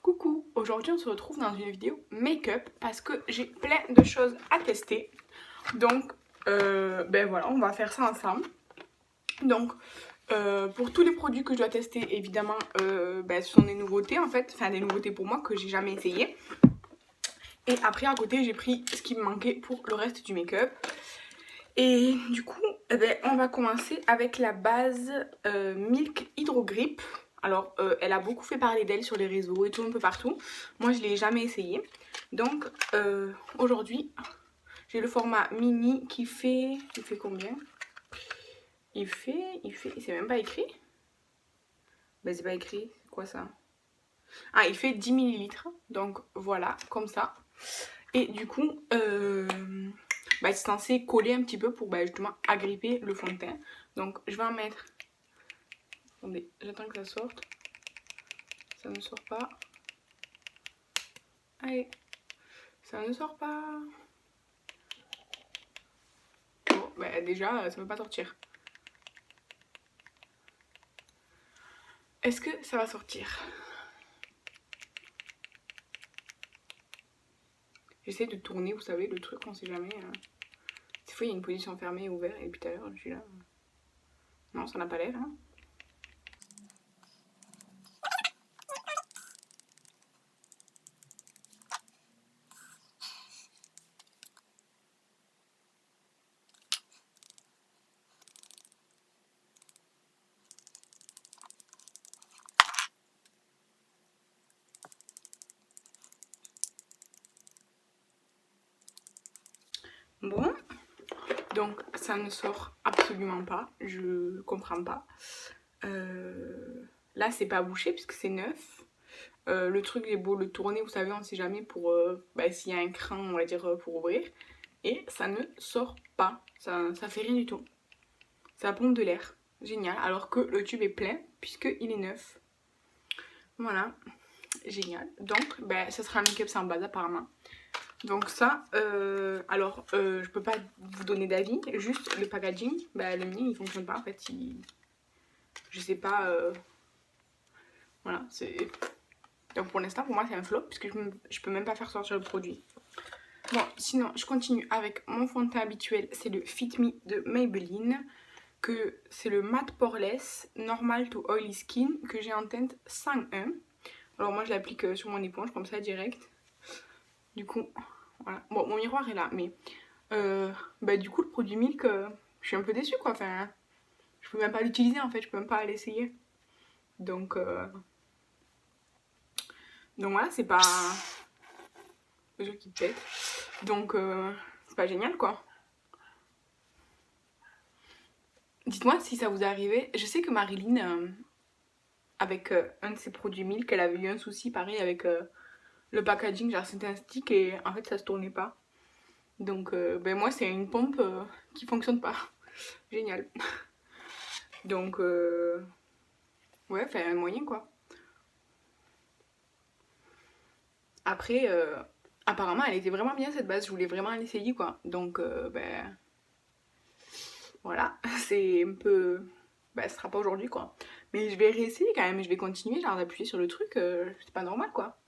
Coucou, aujourd'hui on se retrouve dans une vidéo make-up parce que j'ai plein de choses à tester. Donc ben voilà, on va faire ça ensemble. Donc pour tous les produits que je dois tester, évidemment, ben, ce sont des nouveautés en fait, enfin des nouveautés pour moi que j'ai jamais essayé. Et après à côté j'ai pris ce qui me manquait pour le reste du make-up. Et du coup, eh ben, on va commencer avec la base Milk Hydro Grip. Alors, elle a beaucoup fait parler d'elle sur les réseaux et tout un peu partout. Moi, je ne l'ai jamais essayé. Donc, aujourd'hui, j'ai le format mini qui fait... Il fait combien? C'est même pas écrit. Ben, c'est pas écrit. C'est quoi ça? Ah, il fait 10 millilitres. Donc, voilà, comme ça. Et du coup, bah, c'est censé coller un petit peu pour bah, justement agripper le fond de teint. Donc, je vais en mettre... Attendez, j'attends que ça sorte. Ça ne sort pas. Allez, ça ne sort pas. Bon, bah déjà, ça ne veut pas sortir. Est-ce que ça va sortir? J'essaie de tourner, vous savez, le truc, on sait jamais. Des fois, il y a une position fermée et ouverte, et puis tout à l'heure, je suis là. Non, ça n'a pas l'air, hein. Bon, donc ça ne sort absolument pas, je comprends pas. Là, c'est pas bouché puisque c'est neuf. Le truc, j'ai beau le tourner, vous savez, on sait jamais pour bah, s'il y a un crin, on va dire, pour ouvrir. Et ça ne sort pas, ça fait rien du tout. Ça pompe de l'air, génial. Alors que le tube est plein puisqu'il est neuf. Voilà, génial. Donc, bah, ça sera un make-up sans base apparemment. Donc ça, je peux pas vous donner d'avis, juste le packaging, bah, le mien il fonctionne pas en fait, je sais pas, voilà, c'est... Donc pour l'instant pour moi c'est un flop puisque je peux même pas faire sortir le produit. Bon, sinon je continue avec mon fond de teint habituel, c'est le Fit Me de Maybelline, que c'est le Matte Poreless Normal to Oily Skin que j'ai en teinte 101. Alors moi je l'applique sur mon éponge comme ça direct, du coup... Voilà. Bon, mon miroir est là, mais bah, du coup, le produit Milk, je suis un peu déçue quoi. Enfin, je peux même pas l'utiliser en fait, je peux même pas l'essayer. Donc voilà, c'est pas. Le jeu qui pète. Donc, c'est pas génial quoi. Dites-moi si ça vous est arrivé. Je sais que Marilyn, avec un de ses produits Milk, elle avait eu un souci pareil avec le packaging. Genre, c'était un stick et en fait, ça se tournait pas. Donc, ben moi, c'est une pompe qui fonctionne pas. Génial. Donc, ouais, enfin, un moyen quoi. Après, apparemment, elle était vraiment bien cette base. Je voulais vraiment l'essayer quoi. Donc, ben, voilà. C'est un peu. Ben, ce sera pas aujourd'hui quoi. Mais je vais réessayer quand même. Je vais continuer, genre d'appuyer sur le truc. C'est pas normal quoi.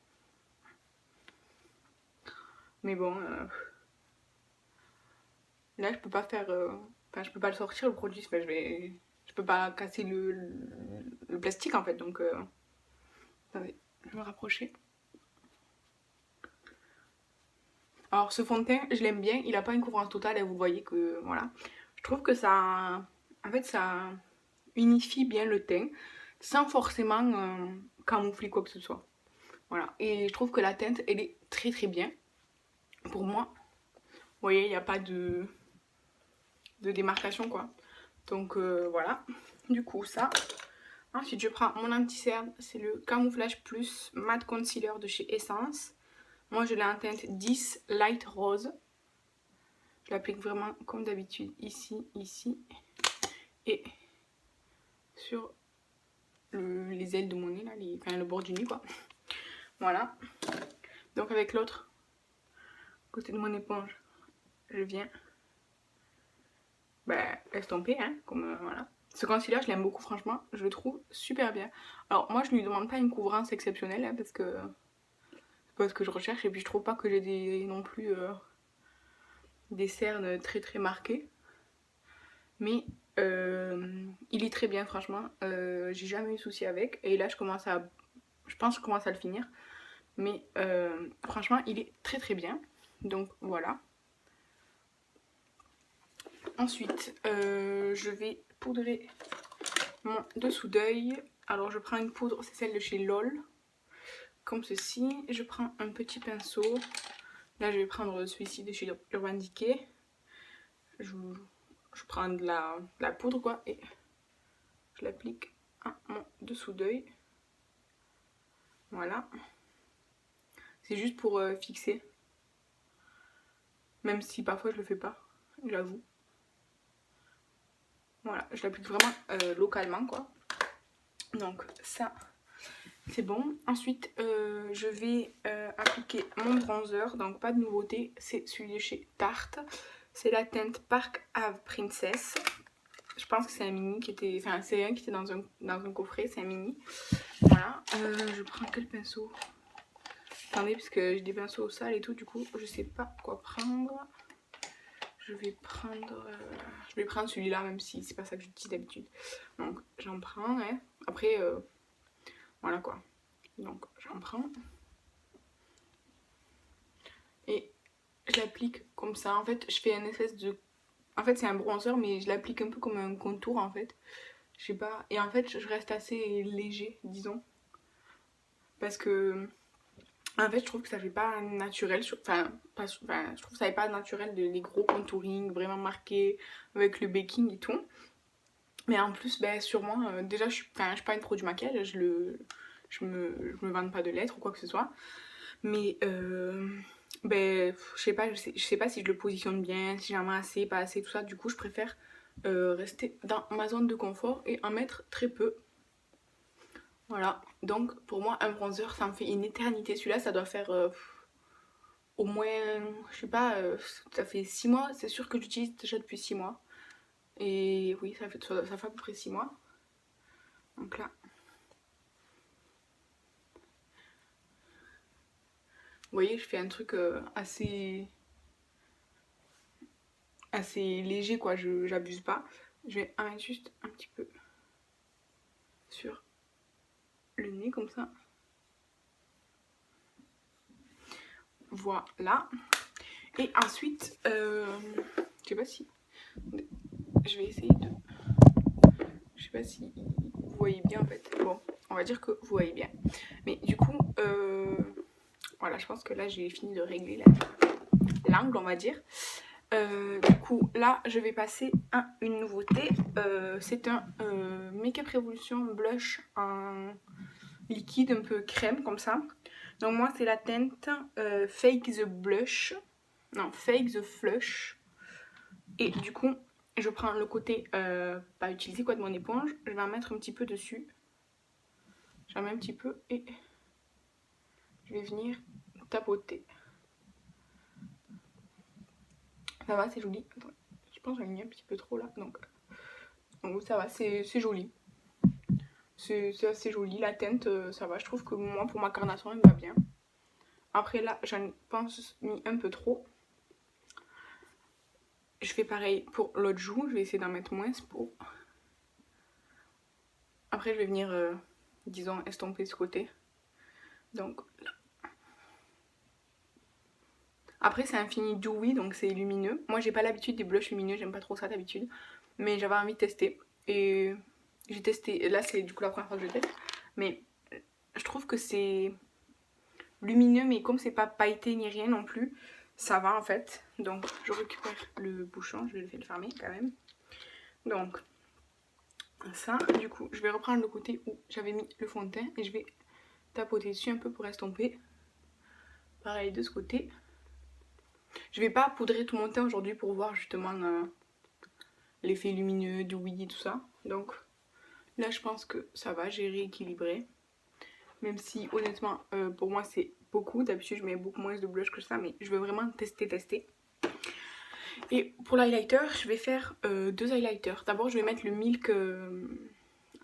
Mais bon, là, je peux pas faire. Enfin, je peux pas le sortir le produit. Enfin, je peux pas casser le plastique en fait. Donc, attendez, je vais me rapprocher. Alors ce fond de teint, je l'aime bien, il a pas une couvrance totale et vous voyez que voilà. Je trouve que ça, en fait ça unifie bien le teint sans forcément camoufler quoi que ce soit. Voilà, et je trouve que la teinte elle est très très bien. Pour moi, vous voyez, il n'y a pas de démarcation quoi. Donc voilà, du coup ça. Ensuite je prends mon anti-cerne, c'est le Camouflage Plus Matte Concealer de chez Essence. Moi je l'ai en teinte 10 Light Rose. Je l'applique vraiment comme d'habitude, ici, ici, et sur les ailes de mon nez, là, enfin le bord du nez, quoi. Voilà. Donc avec l'autre côté de mon éponge, je viens estomper, hein, comme voilà. Ce concealer, je l'aime beaucoup, franchement, je le trouve super bien. Alors moi, je lui demande pas une couvrance exceptionnelle, hein, parce que pas ce que je recherche. Et puis je trouve pas que j'ai des non plus des cernes très très marquées. Mais il est très bien franchement. J'ai jamais eu de souci avec. Et là je pense que je commence à le finir. Mais franchement il est très très bien. Donc voilà. Ensuite je vais poudrer mon dessous d'œil. Alors je prends une poudre, c'est celle de chez LOL. Comme ceci. Je prends un petit pinceau. Là je vais prendre celui-ci de chez Urban Decay. Je prends de la poudre quoi et je l'applique à mon dessous d'œil. Voilà. C'est juste pour fixer. Même si parfois je le fais pas, j'avoue. Voilà, je l'applique vraiment localement quoi. Donc ça c'est bon. Ensuite je vais appliquer mon bronzer. Donc pas de nouveauté, c'est celui de chez Tarte. C'est la teinte Park Ave Princess. Je pense que c'est un mini qui était... Enfin c'est un qui était dans un coffret, c'est un mini. Voilà, je prends quel pinceau? Attendez, parce que j'ai des pinceaux sales et tout, du coup je sais pas quoi prendre. Je vais prendre celui-là, même si c'est pas ça que j'utilise d'habitude. Donc j'en prends, hein. Après, voilà quoi. Donc j'en prends. Et je l'applique comme ça. En fait, je fais une espèce de... En fait, c'est un bronzer, mais je l'applique un peu comme un contour, en fait. Je sais pas. Et en fait, je reste assez léger, disons. Parce que... En fait, je trouve que ça fait pas naturel. Je trouve que ça fait pas naturel des gros contouring vraiment marqués avec le baking et tout. Mais en plus, ben, sur moi, déjà, je suis pas une pro du maquillage. Je me vante pas de lettres ou quoi que ce soit. Mais ben, je sais pas si je le positionne bien, si j'en mets assez, pas assez, tout ça. Du coup, je préfère rester dans ma zone de confort et en mettre très peu. Voilà, donc pour moi un bronzer ça me fait une éternité. Celui-là ça doit faire au moins, je sais pas, ça fait 6 mois, c'est sûr que j'utilise déjà depuis 6 mois. Et oui, ça fait à peu près 6 mois. Donc là, vous voyez, je fais un truc assez léger quoi, j'abuse pas. Je vais en mettre juste un petit peu sur le nez comme ça. Voilà. Et ensuite, je sais pas si... Je vais essayer de... Je sais pas si vous voyez bien en fait. Bon, on va dire que vous voyez bien. Mais du coup, voilà, je pense que là j'ai fini de régler l'angle, on va dire. Du coup, là je vais passer à une nouveauté. C'est un Make Up Revolution blush en liquide un peu crème comme ça. Donc moi c'est la teinte Fake the Blush. Non, Fake the Flush. Et du coup, je prends le côté pas utilisé quoi de mon éponge. Je vais en mettre un petit peu dessus. J'en mets un petit peu et je vais venir tapoter. Ça va, c'est joli. Attends, je pense que j'en ai mis un petit peu trop là. Donc ça va, c'est joli. C'est assez joli. La teinte, ça va. Je trouve que moi, pour ma carnation, elle me va bien. Après là, j'en pense mis un peu trop. Je fais pareil pour l'autre joue. Je vais essayer d'en mettre moins pour... Après, je vais venir, disons, estomper ce côté. Donc là. Après, c'est un fini dewy, donc c'est lumineux. Moi, j'ai pas l'habitude des blushs lumineux. J'aime pas trop ça d'habitude. Mais j'avais envie de tester. Et j'ai testé. Là, c'est du coup la première fois que je teste. Mais je trouve que c'est lumineux, mais comme c'est pas pailleté ni rien non plus, ça va en fait. Donc je récupère le bouchon, je vais le fermer quand même. Donc ça, du coup, je vais reprendre le côté où j'avais mis le fond de teint et je vais tapoter dessus un peu pour estomper. Pareil de ce côté. Je vais pas poudrer tout mon teint aujourd'hui pour voir justement l'effet lumineux du oui et tout ça. Donc là, je pense que ça va, j'ai rééquilibré. Même si honnêtement, pour moi c'est beaucoup. D'habitude, je mets beaucoup moins de blush que ça, mais je veux vraiment tester. Et pour l'highlighter, je vais faire 2 highlighters. D'abord, je vais mettre le Milk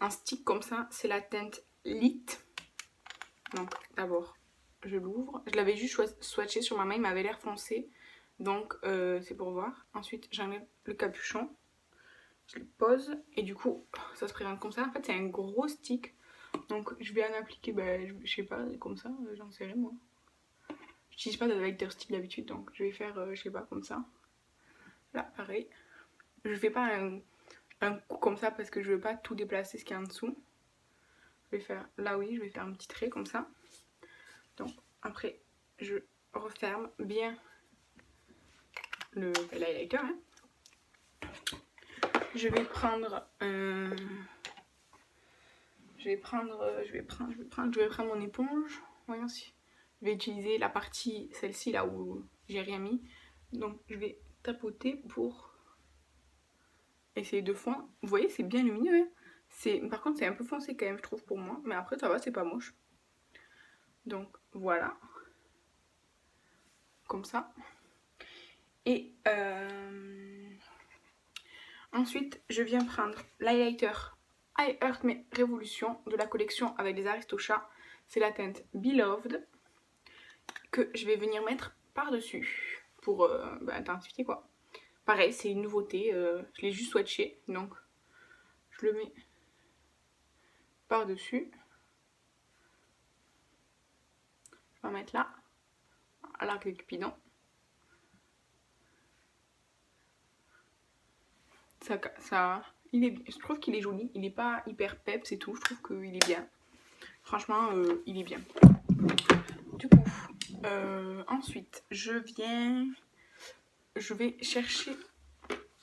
en stick comme ça. C'est la teinte Lit. Donc, d'abord, je l'ouvre. Je l'avais juste swatché sur ma main, il m'avait l'air foncé. Donc c'est pour voir. Ensuite j'enlève le capuchon. Je le pose et du coup ça se présente comme ça. En fait c'est un gros stick. Donc je vais en appliquer, je sais pas, comme ça, j'en sais rien moi. J'utilise pas d'adapteur stick d'habitude donc je vais faire, je sais pas, comme ça. Là pareil. Je fais pas un coup comme ça parce que je veux pas tout déplacer ce qui est en dessous. Je vais faire, là oui, je vais faire un petit trait comme ça. Donc après je referme bien l'highlighter. Hein. Je vais prendre je vais prendre mon éponge. Voyons si. Je vais utiliser la partie, celle-ci là où j'ai rien mis. Donc je vais tapoter pour essayer de fondre. Vous voyez, c'est bien lumineux. Hein. Par contre, c'est un peu foncé quand même, je trouve, pour moi. Mais après, ça va, c'est pas moche. Donc voilà. Comme ça. Et ensuite, je viens prendre l'highlighter I Heart My Revolution de la collection avec les Aristochats. C'est la teinte Beloved que je vais venir mettre par-dessus pour intensifier quoi. Pareil, c'est une nouveauté, je l'ai juste swatché, donc je le mets par-dessus. Je vais en mettre là, à l'arc de Cupidon. Je trouve qu'il est joli, il n'est pas hyper peps et tout, je trouve qu'il est bien. Franchement, il est bien. Du coup, ensuite, je vais chercher...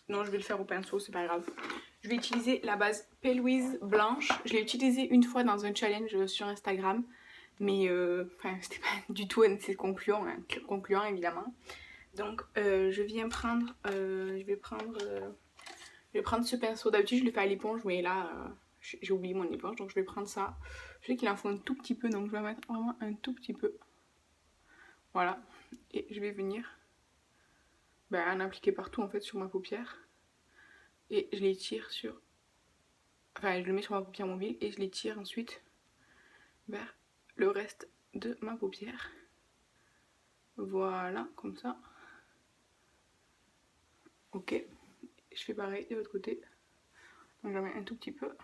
Non, je vais le faire au pinceau, c'est pas grave. Je vais utiliser la base Pale blanche. Je l'ai utilisée une fois dans un challenge sur Instagram. Mais c'était pas du tout un de ses concluants, hein, concluant évidemment. Donc je vais prendre ce pinceau. D'habitude je le fais à l'éponge, mais là j'ai oublié mon éponge, donc je vais prendre ça. Je sais qu'il en faut un tout petit peu, donc je vais mettre vraiment un tout petit peu. Voilà. Et je vais venir en appliquer partout en fait sur ma paupière. Et je les tire sur... Enfin, je le mets sur ma paupière mobile et je les tire ensuite vers le reste de ma paupière. Voilà, comme ça. Ok. Je fais pareil de l'autre côté. Donc j'en mets un tout petit peu.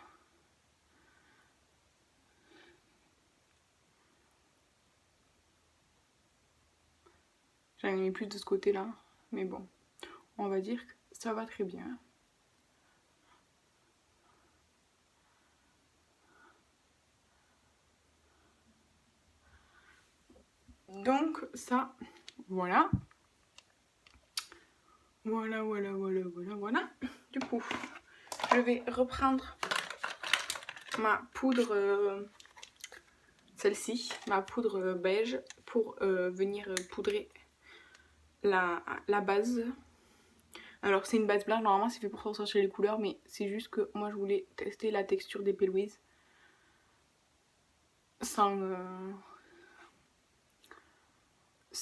J'en ai mis plus de ce côté-là. Mais bon, on va dire que ça va très bien. Donc ça, voilà. Voilà. Du coup, je vais reprendre ma poudre, celle-ci, ma poudre beige, pour venir poudrer la base. Alors c'est une base blanche, normalement c'est fait pour ressortir les couleurs, mais c'est juste que moi je voulais tester la texture des Pale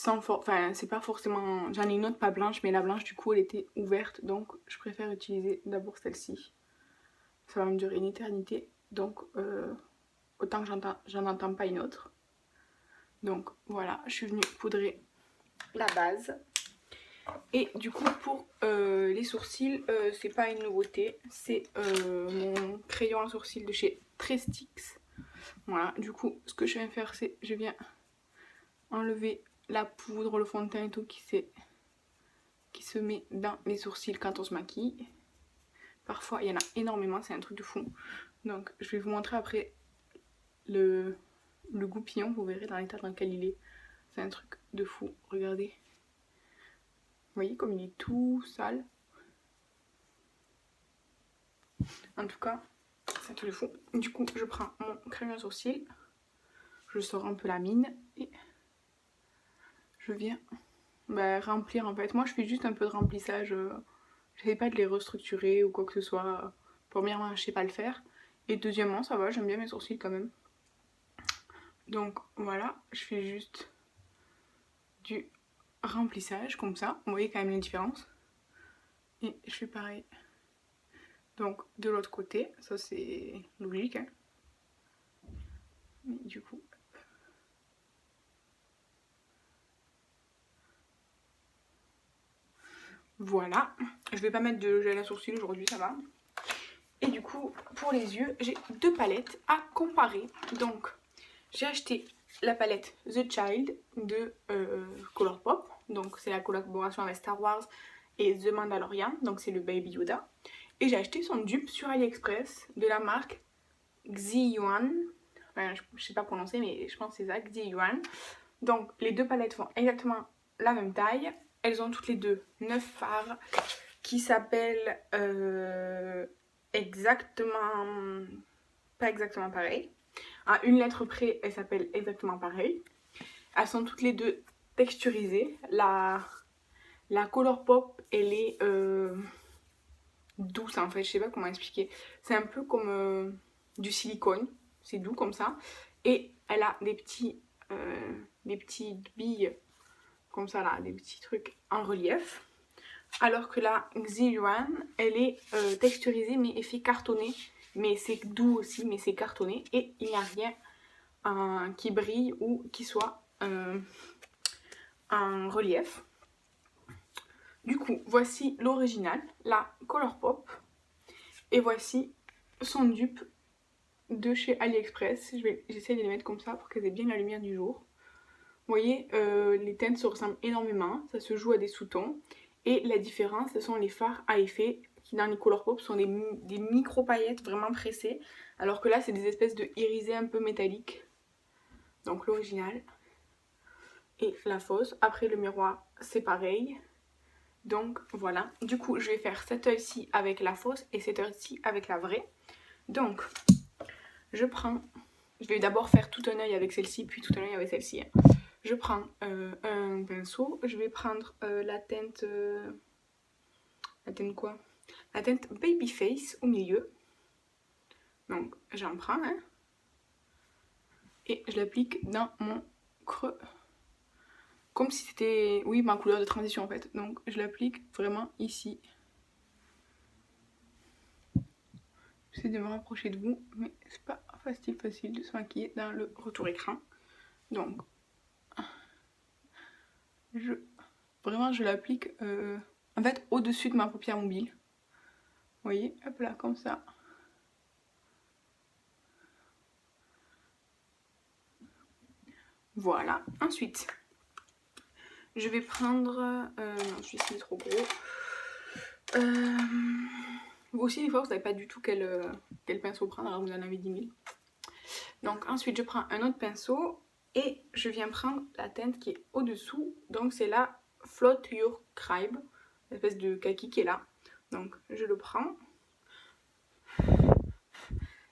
enfin c'est pas forcément, j'en ai une autre pas blanche, mais la blanche du coup elle était ouverte, donc je préfère utiliser d'abord celle-ci. Ça va me durer une éternité, donc autant que j'en entends pas une autre. Donc voilà, je suis venue poudrer la base. Et du coup pour les sourcils, c'est pas une nouveauté, c'est mon crayon à sourcils de chez Trestix. Voilà, du coup ce que je viens faire, c'est je viens enlever la poudre, le fond de teint et tout qui se met dans les sourcils quand on se maquille. Parfois il y en a énormément, c'est un truc de fou. Donc je vais vous montrer après le goupillon, vous verrez dans l'état dans lequel il est. C'est un truc de fou, regardez. Vous voyez comme il est tout sale. En tout cas, c'est un truc de fou. Du coup, je prends mon crayon à sourcils, je sors un peu la mine et je viens remplir en fait. Moi, je fais juste un peu de remplissage. J'essaie pas de les restructurer ou quoi que ce soit. Premièrement, je sais pas le faire. Et deuxièmement, ça va, j'aime bien mes sourcils quand même. Donc voilà, je fais juste du remplissage comme ça. Vous voyez quand même la différence. Et je fais pareil. Donc de l'autre côté, ça c'est logique. Hein. Mais du coup, Voilà. Je vais pas mettre de gel à sourcils aujourd'hui, ça va. Et du coup, pour les yeux, j'ai 2 palettes à comparer. Donc, j'ai acheté la palette The Child de Colourpop. Donc, c'est la collaboration avec Star Wars et The Mandalorian. Donc, c'est le Baby Yoda. Et j'ai acheté son dupe sur AliExpress de la marque Xiyuan. Enfin, je sais pas prononcer, mais je pense que c'est ça, Xiyuan. Donc, les 2 palettes font exactement la même taille. Elles ont toutes les 2 9 fards qui s'appellent pas exactement pareil. À une lettre près, elles s'appellent exactement pareil. Elles sont toutes les 2 texturisées. La Colourpop, elle est douce en fait, je sais pas comment expliquer. C'est un peu comme du silicone, c'est doux comme ça. Et elle a des petites billes comme ça là, des petits trucs en relief. Alors que la Xiyuan, elle est texturisée mais effet cartonné. Mais c'est doux aussi, mais c'est cartonné. Et il n'y a rien qui brille ou qui soit en relief. Du coup, voici l'original, la Colourpop. Et voici son dupe de chez AliExpress. J'essaie de les mettre comme ça pour qu'elles aient bien la lumière du jour. Vous voyez, les teintes se ressemblent énormément. Ça se joue à des sous-tons. Et la différence, ce sont les fards à effet qui dans les Colourpop sont des micro-paillettes vraiment pressées. Alors que là, c'est des espèces de irisés un peu métalliques. Donc l'original et la fausse. Après le miroir, c'est pareil. Donc voilà. Du coup, je vais faire cet œil-ci avec la fausse et cet œil-ci avec la vraie. Donc, je vais d'abord faire tout un œil avec celle-ci, puis tout un œil avec celle-ci. Je prends un pinceau, je vais prendre la teinte quoi? La teinte Babyface au milieu. Donc j'en prends, hein, et je l'applique dans mon creux. Comme si c'était, oui, ma couleur de transition en fait. Donc je l'applique vraiment ici. J'essaie de me rapprocher de vous, mais c'est pas facile de se maquiller dans le retour écran. Donc, vraiment je l'applique en fait au-dessus de ma paupière mobile. Vous voyez, hop là, comme ça. Voilà. Ensuite, je vais prendre... non, celui-ci est trop gros. Vous aussi, des fois, vous savez pas du tout quel pinceau prendre, alors vous en avez 10 000. Donc ensuite, je prends un autre pinceau et je viens prendre la teinte qui est au-dessous. Donc c'est la Float Your Cribe, l'espèce de kaki qui est là. Donc je le prends.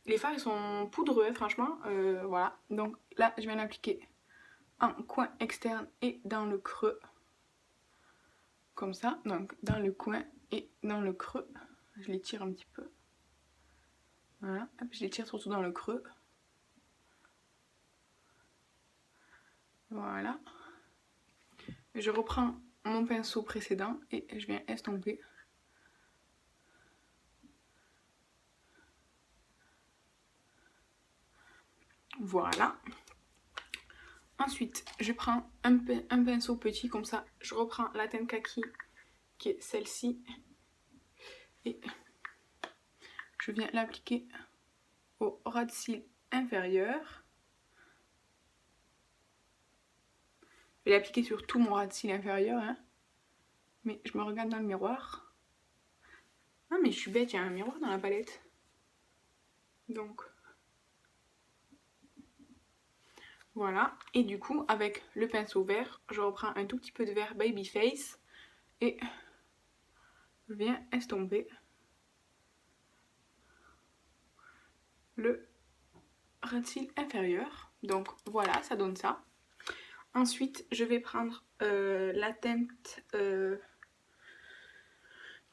Les fards, ils sont poudreux, franchement. Voilà. Donc là, je viens l'appliquer en coin externe et dans le creux. Comme ça. Donc dans le coin et dans le creux. Je les tire un petit peu. Voilà. Hop, je les tire surtout dans le creux. Voilà. Je reprends mon pinceau précédent et je viens estomper. Voilà. Ensuite, je prends un pinceau petit comme ça. Je reprends la teinte kaki qui est celle-ci. Et je viens l'appliquer au ras de cils inférieur. Je vais l'appliquer sur tout mon ras de cils inférieur. Hein. Mais je me regarde dans le miroir. Ah mais je suis bête, il y a un miroir dans la palette. Donc... Voilà, et du coup, avec le pinceau vert, je reprends un tout petit peu de vert Babyface et je viens estomper le ras de cils inférieur. Donc voilà, ça donne ça. Ensuite, je vais prendre la teinte...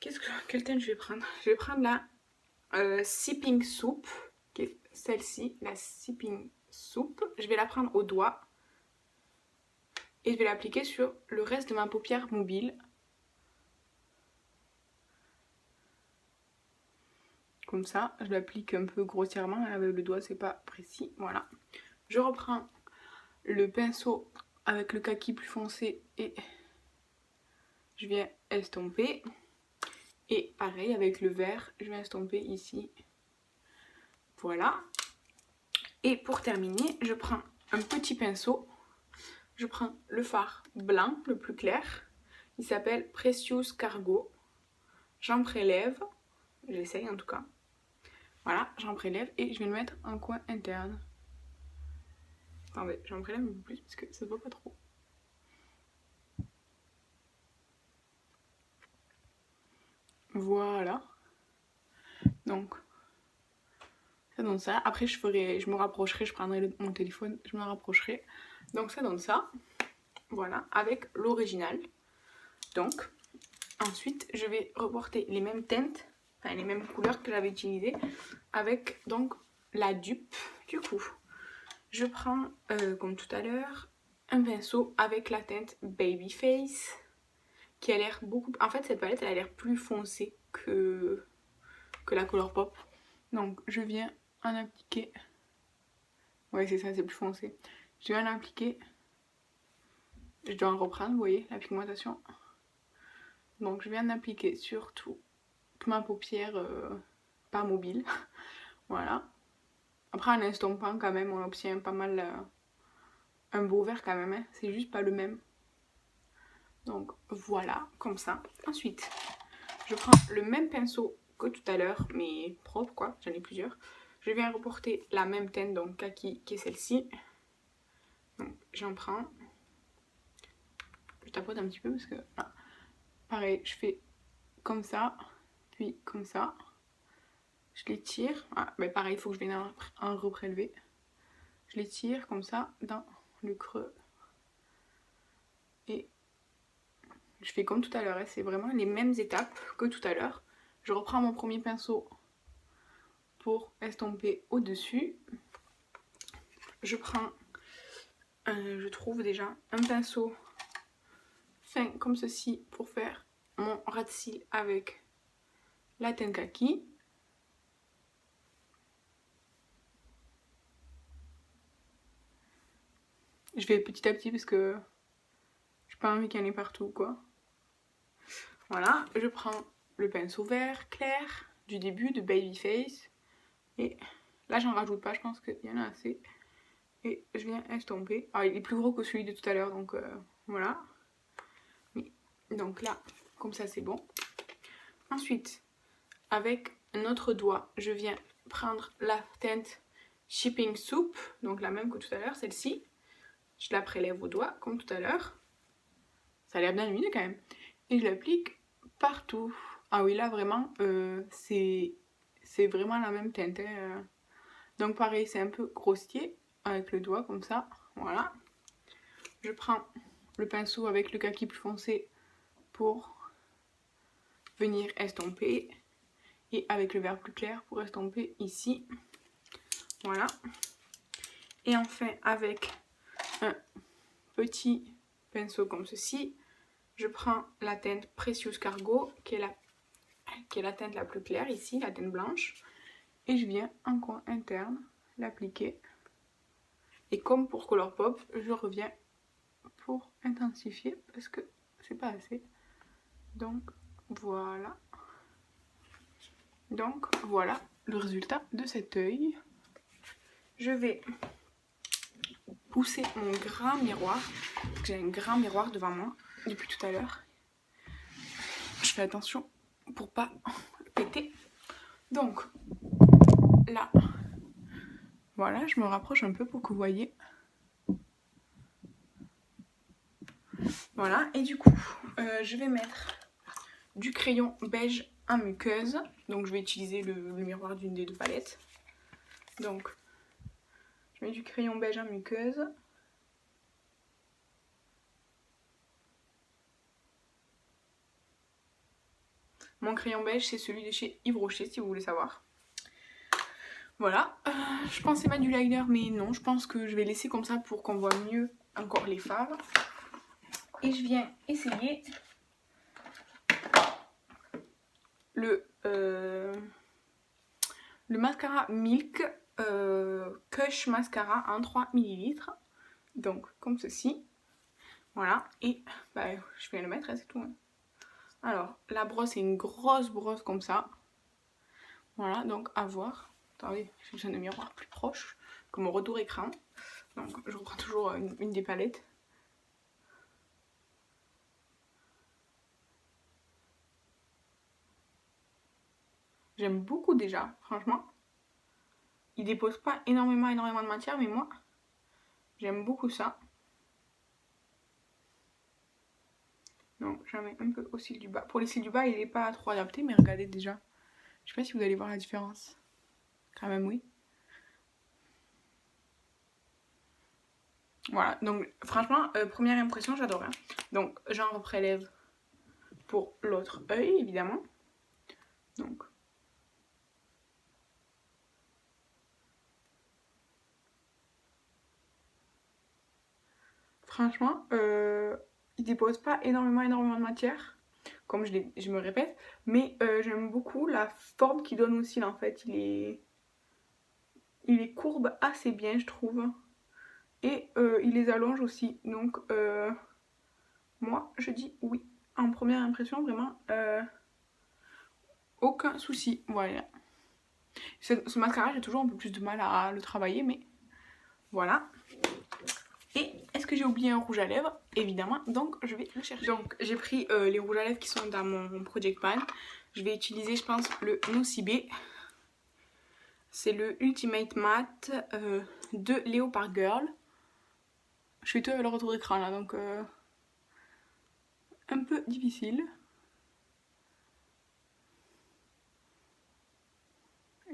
Quelle teinte je vais prendre? Je vais prendre la Sipping Soup, qui est celle-ci, la Sipping Soup. Je vais la prendre au doigt et je vais l'appliquer sur le reste de ma paupière mobile. Comme ça, je l'applique un peu grossièrement, avec le doigt c'est pas précis, voilà. Je reprends le pinceau avec le kaki plus foncé et je viens estomper. Et pareil avec le vert, je viens estomper ici. Voilà. Et pour terminer, je prends un petit pinceau. Je prends le fard blanc, le plus clair. Il s'appelle Precious Cargo. J'en prélève. J'essaye en tout cas. Voilà, j'en prélève et je vais le mettre en coin interne. Attendez, j'en prélève un peu plus parce que ça se voit pas trop. Voilà. Donc, ça donne ça. Après, je me rapprocherai, je prendrai mon téléphone, je me rapprocherai. Donc, ça donne ça. Voilà, avec l'original. Donc, ensuite, je vais reporter les mêmes teintes, enfin les mêmes couleurs que j'avais utilisées, avec donc la dupe. Du coup, je prends, comme tout à l'heure, un pinceau avec la teinte Babyface, qui a l'air beaucoup... En fait, cette palette, elle a l'air plus foncée que la Colourpop. Donc, je viens en appliquer... Ouais, c'est ça, c'est plus foncé. Je viens en appliquer... Je dois en reprendre, vous voyez, la pigmentation. Donc, je viens d'appliquer sur toute ma paupière pas mobile. Voilà. Après, en estompant, quand même, on obtient pas mal... un beau vert, quand même, hein. C'est juste pas le même. Donc, voilà, comme ça. Ensuite, je prends le même pinceau que tout à l'heure, mais propre, quoi. J'en ai plusieurs. Je viens reporter la même teinte, donc kaki, qui est celle-ci. Donc, j'en prends. Je tapote un petit peu parce que... Ah. Pareil, je fais comme ça, puis comme ça. Je les tire. Ah, mais pareil, il faut que je vienne en reprélever. Je les tire comme ça dans le creux. Et je fais comme tout à l'heure. Hein. C'est vraiment les mêmes étapes que tout à l'heure. Je reprends mon premier pinceau pour estomper au-dessus. Je prends, je trouve déjà un pinceau fin comme ceci pour faire mon ras de cils avec la teinte kaki. Je vais petit à petit parce que j'ai pas envie qu'il y en ait partout, quoi. Voilà, je prends le pinceau vert clair du début de Babyface. Et là, j'en rajoute pas, je pense qu'il y en a assez. Et je viens estomper. Ah, il est plus gros que celui de tout à l'heure, donc voilà. Donc là, comme ça, c'est bon. Ensuite, avec un autre doigt, je viens prendre la teinte Shipping Soup, donc la même que tout à l'heure, celle-ci. Je la prélève au doigt, comme tout à l'heure. Ça a l'air bien lumineux quand même. Et je l'applique partout. Ah oui, là, vraiment, c'est vraiment la même teinte. Hein. Donc pareil, c'est un peu grossier, avec le doigt, comme ça. Voilà. Je prends le pinceau avec le kaki plus foncé pour venir estomper. Et avec le vert plus clair pour estomper ici. Voilà. Et enfin, avec un petit pinceau comme ceci, je prends la teinte Precious Cargo, qui est la teinte la plus claire ici, la teinte blanche. Et je viens en coin interne l'appliquer. Et comme pour Colourpop, je reviens pour intensifier parce que c'est pas assez. Donc voilà. Donc voilà le résultat de cet œil. Je vais pousser mon grand miroir. J'ai un grand miroir devant moi depuis tout à l'heure. Je fais attention pour pas le péter. Donc là, voilà, je me rapproche un peu pour que vous voyez. Voilà, et du coup, je vais mettre du crayon beige en muqueuse. Donc je vais utiliser le miroir d'une des deux palettes. Donc je mets du crayon beige en muqueuse. Mon crayon beige, c'est celui de chez Yves Rocher, si vous voulez savoir. Voilà, je pensais mettre du liner, mais non, je pense que je vais laisser comme ça pour qu'on voit mieux encore les fards. Et je viens essayer le mascara Milk Kush Mascara en 3 ml. Donc, comme ceci. Voilà, et bah, je viens le mettre, c'est tout. Hein. Alors, la brosse est une grosse brosse comme ça. Voilà, donc à voir. Attendez, j'ai besoin de miroir plus proche que mon retour écran. Donc, je reprends toujours une des palettes. J'aime beaucoup déjà, franchement. Il dépose pas énormément de matière, mais moi, j'aime beaucoup ça. Donc, j'en mets un peu au cil du bas. Pour les cils du bas, il n'est pas trop adapté, mais regardez déjà. Je sais pas si vous allez voir la différence. Quand même, oui. Voilà, donc franchement, première impression, j'adore. Hein. Donc, j'en reprélève pour l'autre œil, évidemment. Donc, franchement, il dépose pas énormément de matière, comme je me répète, mais j'aime beaucoup la forme qu'il donne aussi, là, en fait. Il les courbe assez bien, je trouve. Et il les allonge aussi. Donc, moi, je dis oui. En première impression, vraiment, aucun souci. Voilà. Ce mascara, j'ai toujours un peu plus de mal à le travailler, mais voilà. Et est-ce que j'ai oublié un rouge à lèvres? Évidemment, donc je vais le chercher. Donc j'ai pris les rouges à lèvres qui sont dans mon Project Pan. Je vais utiliser, je pense, le Nocibé. C'est le Ultimate Matte de Leopard Girl. Je fais tout avec le retour d'écran là, donc un peu difficile.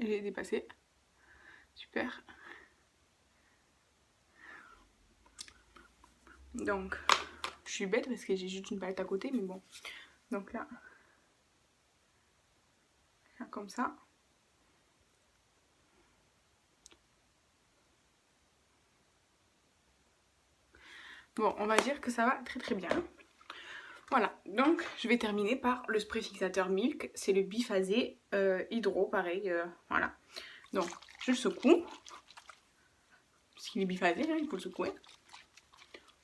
J'ai dépassé. Super. Donc, je suis bête parce que j'ai juste une palette à côté, mais bon. Donc là comme ça. Bon, on va dire que ça va très très bien. Voilà, donc je vais terminer par le spray fixateur Milk. C'est le biphasé hydro, pareil, voilà. Donc, je le secoue. Parce qu'il est biphasé, hein, il faut le secouer.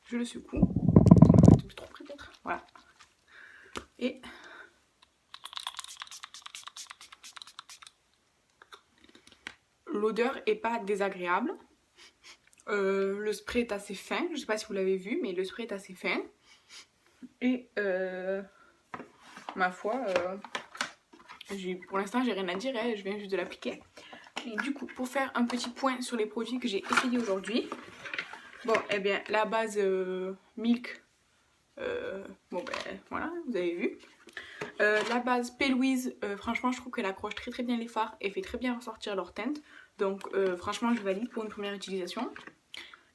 Je le secoue. Un peu trop près peut-être. Voilà. Et l'odeur est pas désagréable. Le spray est assez fin. Je sais pas si vous l'avez vu, mais le spray est assez fin. Et ma foi, pour l'instant, j'ai rien à dire. Hein, je viens juste de l'appliquer. Et du coup, pour faire un petit point sur les produits que j'ai essayé aujourd'hui. Bon, eh bien, la base Milk, bon ben voilà, vous avez vu. La base P. Louise, franchement, je trouve qu'elle accroche très très bien les fards et fait très bien ressortir leur teinte. Donc, franchement, je valide pour une première utilisation.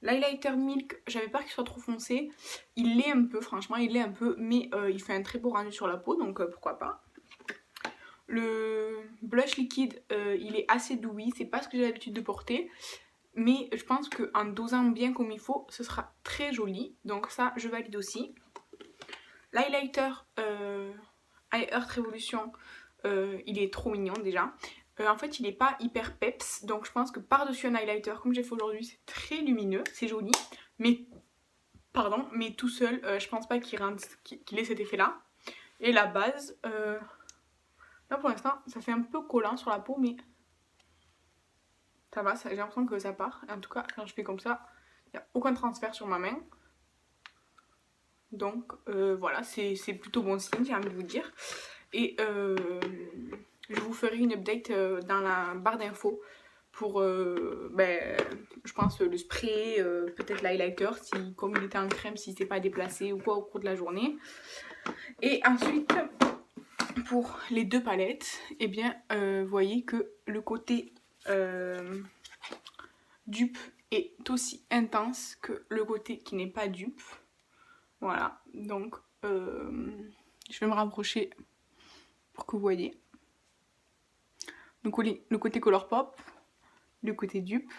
L'highlighter Milk, j'avais peur qu'il soit trop foncé. Il l'est un peu, franchement, il l'est un peu, mais il fait un très beau rendu sur la peau, donc pourquoi pas. Le blush liquide, il est assez doux, c'est pas ce que j'ai l'habitude de porter. Mais je pense qu'en dosant bien comme il faut, ce sera très joli. Donc ça, je valide aussi. L'highlighter Earth Revolution, il est trop mignon déjà. En fait, il n'est pas hyper peps. Donc je pense que par-dessus un highlighter, comme j'ai fait aujourd'hui, c'est très lumineux, c'est joli. Mais, pardon, mais tout seul, je pense pas qu'il ait cet effet-là. Et la base, là pour l'instant, ça fait un peu collant sur la peau, mais ça va, j'ai l'impression que ça part. En tout cas, quand je fais comme ça, il n'y a aucun transfert sur ma main. Donc voilà, c'est plutôt bon signe, j'ai envie de vous dire. Et je vous ferai une update dans la barre d'infos pour, je pense, le spray, peut-être l'highlighter, si, comme il était en crème, s'il ne s'est pas déplacé ou quoi au cours de la journée. Et ensuite, pour les deux palettes, eh bien, vous voyez que le côté dupe est aussi intense que le côté qui n'est pas dupe. Voilà, donc je vais me rapprocher pour que vous voyez. Le côté Colourpop, le côté dupe.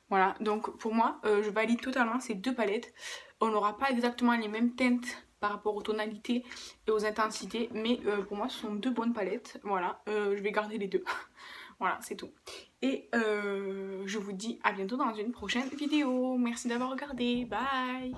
Voilà, donc pour moi, je valide totalement ces deux palettes. On n'aura pas exactement les mêmes teintes par rapport aux tonalités et aux intensités, mais pour moi, ce sont deux bonnes palettes. Voilà, je vais garder les deux. Voilà, c'est tout. Et je vous dis à bientôt dans une prochaine vidéo. Merci d'avoir regardé. Bye!